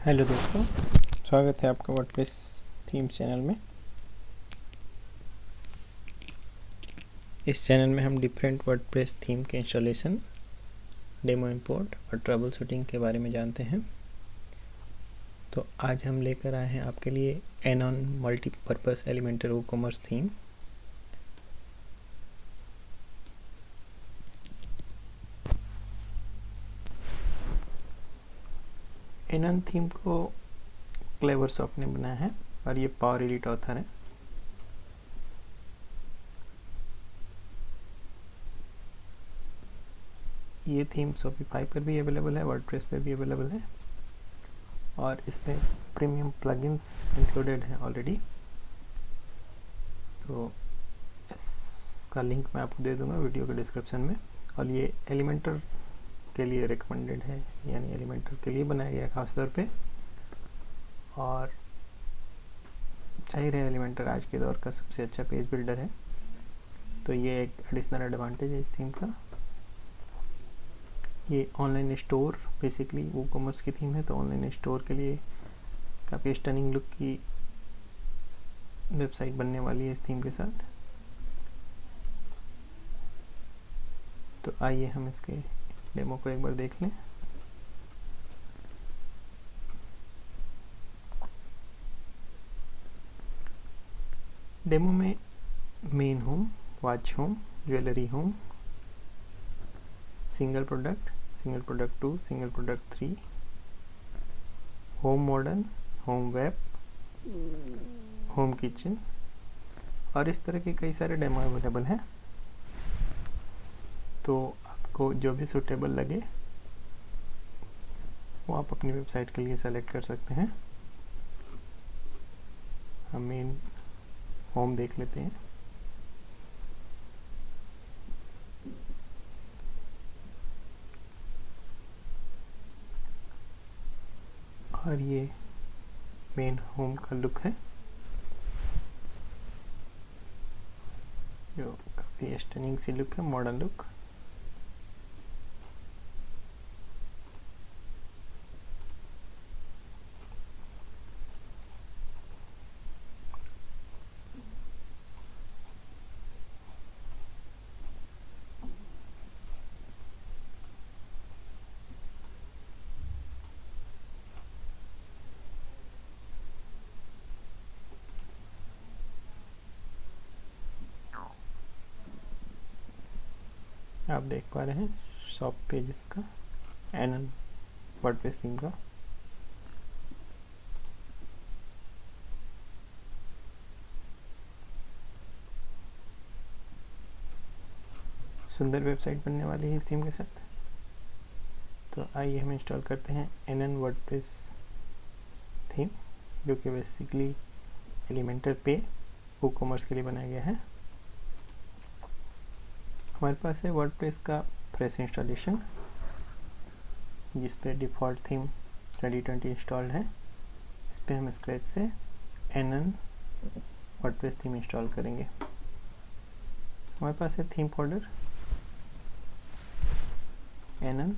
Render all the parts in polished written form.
Hello दोस्तों, स्वागत है आपका वर्डप्रेस थीम चैनल में। इस चैनल में हम डिफरेंट वर्डप्रेस थीम के इंस्टॉलेशन, डेमो इंपोर्ट और ट्रबल शूटिंग के बारे में जानते हैं। तो आज हम लेकर आए हैं आपके लिए Anon multipurpose elemental WooCommerce theme. Anon theme को क्लेवरसॉफ्ट ने बनाया है और ये पावर एलिट ऑथर है। ये थीम शॉपिफाई पर भी अवेलेबल है, वर्डप्रेस पर भी अवेलेबल है और इसमें प्रीमियम प्लगइन्स इंक्लूडेड हैं ऑलरेडी। तो इसका लिंक मैं आपको दे दूंगा वीडियो के डिस्क्रिप्शन में। और ये एलिमेंटर के लिए रिकमेंडेड है, यानी एलिमेंटर के लिए बनाया गया खास तौर पे। और जाहिर है एलिमेंटर आज के दौर का सबसे अच्छा पेज बिल्डर है, तो ये एक एडिशनल एडवांटेज है इस थीम का। ये ऑनलाइन स्टोर, बेसिकली वूकॉमर्स की थीम है तो ऑनलाइन स्टोर के लिए काफ़ी स्टनिंग लुक की वेबसाइट बनने वाली है इस थीम के साथ। तो आइए हम इसके डेमो को एक बार देख लें। डेमो में main home, watch home, jewellery home, single product 2, single product 3, home modern, home web, home kitchen और इस तरह के कई सारे डेमो अवेलेबल हैं। तो आपको जो भी सूटेबल लगे वो आप अपनी वेबसाइट के लिए सेलेक्ट कर सकते हैं। हम मेन होम देख लेते हैं। और ये मेन होम का लुक है जो काफ़ी स्टनिंग सी लुक है, मॉडर्न लुक। आप देख पा रहे हैं शॉप पेज इसका, एनन वर्डप्रेस थीम का। सुंदर वेबसाइट बनने वाली है इस थीम के साथ। तो आइए हम इंस्टॉल करते हैं एनन वर्डप्रेस थीम, जो कि बेसिकली एलिमेंटर पे वूकॉमर्स के लिए बनाया गया है। हमारे पास है वर्डप्रेस का फ्रेश इंस्टॉलेशन, जिस पे डिफ़ॉल्ट थीम 2020 इंस्टॉल्ड है। इस पे हम स्क्रैच से एनन वर्डप्रेस थीम इंस्टॉल करेंगे। हमारे पास है थीम फोल्डर एनन,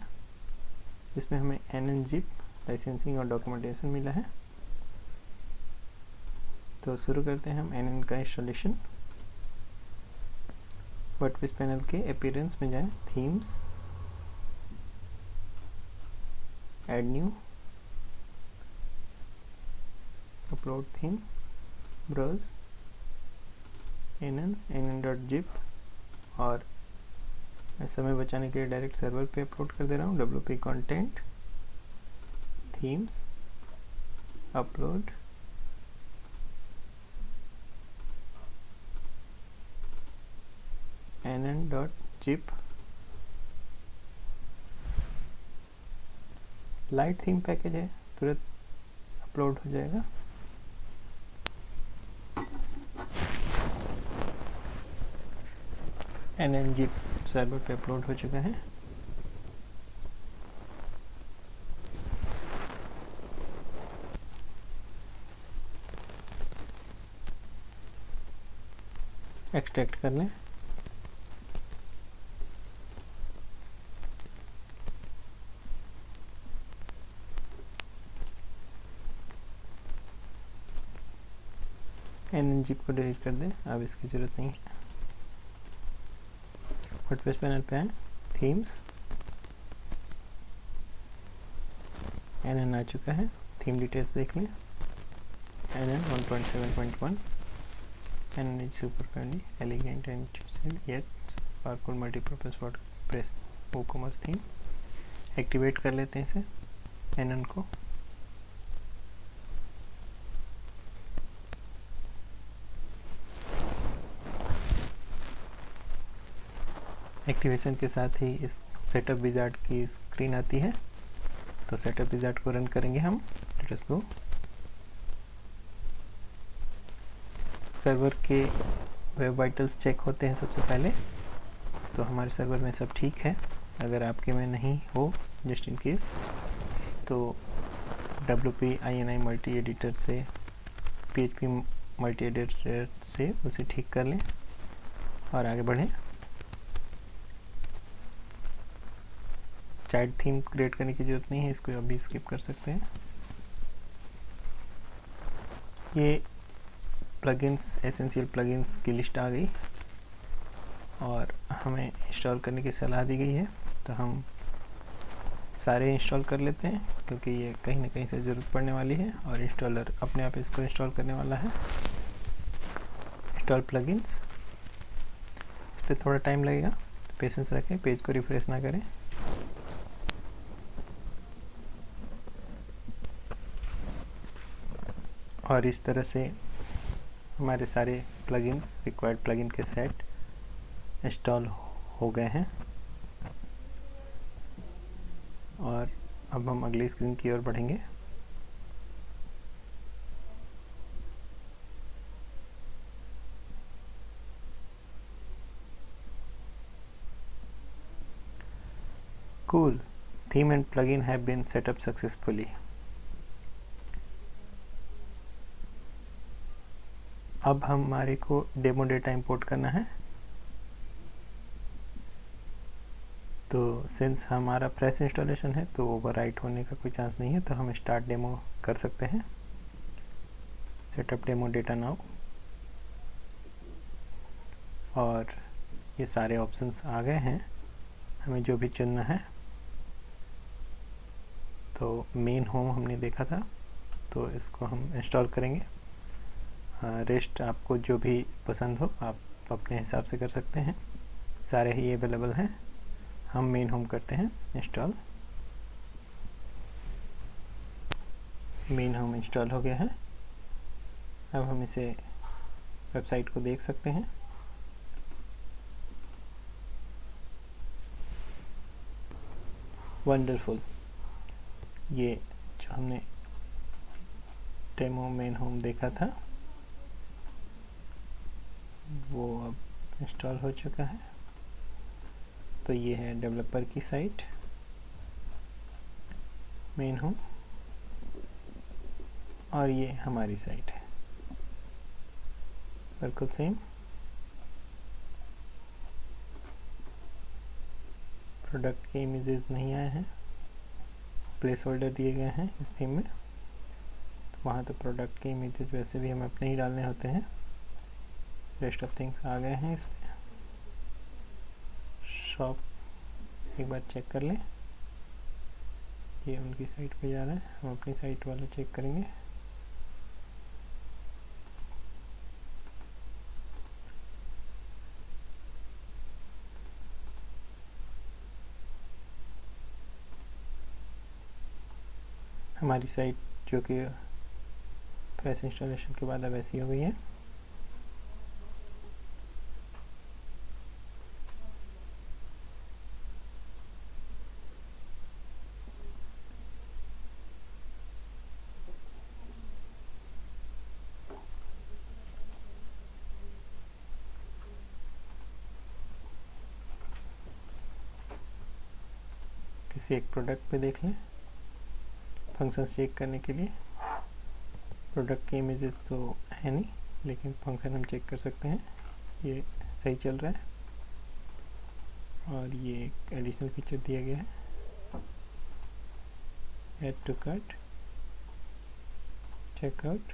जिसमें हमें एनन जिप लाइसेंसिंग और डॉक्यूमेंटेशन मिला है। तो शुरू करते हैं हम एनन का इंस्टॉलेशन। वर्डप्रेस पैनल के अपीयरेंस में जाएं, themes, add new, upload theme, browse, nn.zip। और मैं समय बचाने के लिए डायरेक्ट सर्वर पे अपलोड कर दे रहा हूँ। wp content, themes, upload, nn.zip। Light theme package है, तुरंत अपलोड हो जाएगा। nn.zip सर्वर पे अपलोड हो चुका है। एक्सट्रैक्ट कर लें। NNZIP को डिलीट कर दें, अब इसकी ज़रूरत नहीं है। वर्डप्रेस पैनल पे आए, थीम्स, NN आ चुका है। थीम डिटेल्स देख लें, NN 1.7.1, NN is super friendly, elegant and intuitive yet powerful multi-purpose WordPress WooCommerce theme। Activate कर लेते हैं इसे, NN को। एक्टिवेशन के साथ ही इस सेटअप विजार्ड की स्क्रीन आती है, तो सेटअप विजार्ड को रन करेंगे हम। लेट अस गो। सर्वर के वेब वाइटल्स चेक होते हैं सबसे पहले, तो हमारे सर्वर में सब ठीक है। अगर आपके में नहीं हो, जस्ट इन केस, तो WP INI मल्टी एडिटर से, PHP मल्टी एडिटर से उसे ठीक कर लें और आगे बढ़ें। चाइल्ड थीम क्रिएट करने की ज़रूरत नहीं है, इसको अभी स्किप कर सकते हैं। ये प्लगइन्स, एसेंशियल प्लगइन्स की लिस्ट आ गई और हमें इंस्टॉल करने की सलाह दी गई है, तो हम सारे इंस्टॉल कर लेते हैं क्योंकि ये कहीं ना कहीं से ज़रूरत पड़ने वाली है और इंस्टॉलर अपने आप इसको इंस्टॉल करने वाला है। इंस्टॉल प्लगइन्स, इस पर थोड़ा टाइम लगेगा, पेशेंस रखें, पेज को रिफ्रेश ना करें। और इस तरह से हमारे सारे प्लगइन्स, रिक्वायर्ड प्लगइन के सेट इंस्टॉल हो गए हैं। और अब हम अगली स्क्रीन की ओर बढ़ेंगे। Cool, theme and plugin have been set up successfully. अब हमारे को डेमो डेटा इंपोर्ट करना है, तो सिंस हमारा फ्रेश इंस्टॉलेशन है तो ओवरराइट होने का कोई चांस नहीं है, तो हम स्टार्ट डेमो कर सकते हैं। सेटअप डेमो डेटा नाउ, और ये सारे ऑप्शंस आ गए हैं, हमें जो भी चुनना है। तो मेन होम हमने देखा था, तो इसको हम इंस्टॉल करेंगे। रेस्ट आपको जो भी पसंद हो आप अपने हिसाब से कर सकते हैं, सारे ही अवेलेबल हैं। हम मेन होम करते हैं इंस्टॉल। मेन होम इंस्टॉल हो गया है। अब हम इसे वेबसाइट को देख सकते हैं। वंडरफुल, ये जो हमने डेमो मेन होम देखा था वो अब इंस्टॉल हो चुका है। तो ये है डेवलपर की साइट, मेन होम, और ये हमारी साइट है, बिल्कुल सेम। प्रोडक्ट के इमेजेस नहीं आए हैं, प्लेस होल्डर दिए गए हैं इस थीम में, तो वहाँ तो प्रोडक्ट के इमेजेस वैसे भी हमें अपने ही डालने होते हैं। रेस्ट ऑफ थिंग्स आ गए हैं इसमें। शॉप एक बार चेक कर लें, ये उनकी साइट पे जा रहा है, हम अपनी साइट वाला चेक करेंगे। हमारी साइट जो कि फ्रेश इंस्टॉलेशन के बाद अब ऐसी हो गई है। किसी एक प्रोडक्ट पे देख लें, फंक्शंस चेक करने के लिए। प्रोडक्ट के इमेजेस तो है नहीं, लेकिन फंक्शन हम चेक कर सकते हैं, ये सही चल रहा है। और ये एक एडिशनल फीचर दिया गया है, add to cart, checkout,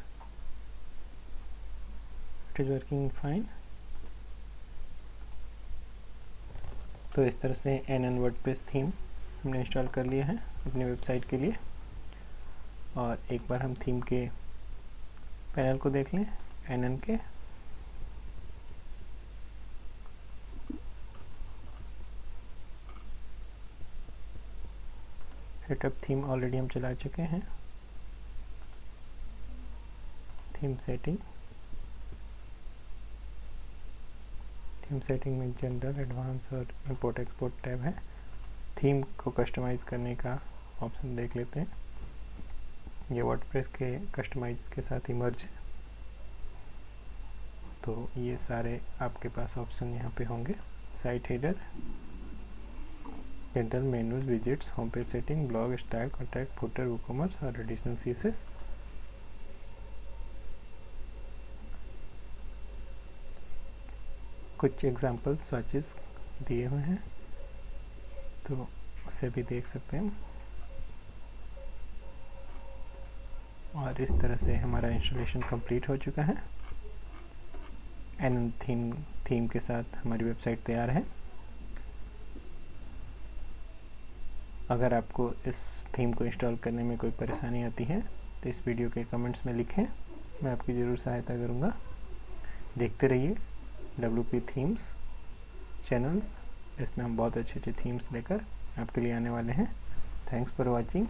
it is working fine. तो इस तरह से NN वर्डप्रेस थीम हमने इंस्टॉल कर लिया है अपनी वेबसाइट के लिए। और एक बार हम थीम के पैनल को देख लें NN के। सेटअप थीम ऑलरेडी हम चला चुके हैं। थीम सेटिंग में जनरल, एडवांस और इंपोर्ट एक्सपोर्ट टैब है। थीम को कस्टमाइज़ करने का ऑप्शन देख लेते हैं। ये वर्डप्रेस के कस्टमाइज के साथ ही मर्ज है, तो ये सारे आपके पास ऑप्शन यहाँ पे होंगे। Site header, general, menus, visits, home page setting, blog style, contact, footer, WooCommerce और एडिशनल CSS। कुछ एग्जाम्पल स्वैचेस दिए हुए हैं, तो उसे भी देख सकते हैं। और इस तरह से हमारा इंस्टॉलेशन कंप्लीट हो चुका है। NN थीम के साथ हमारी वेबसाइट तैयार है। अगर आपको इस थीम को इंस्टॉल करने में कोई परेशानी आती है तो इस वीडियो के कमेंट्स में लिखें, मैं आपकी ज़रूर सहायता करूँगा। देखते रहिए WP थीम्स चैनल, इसमें हम बहुत अच्छे थीम्स लेकर आपके लिए आने वाले हैं। Thanks for watching.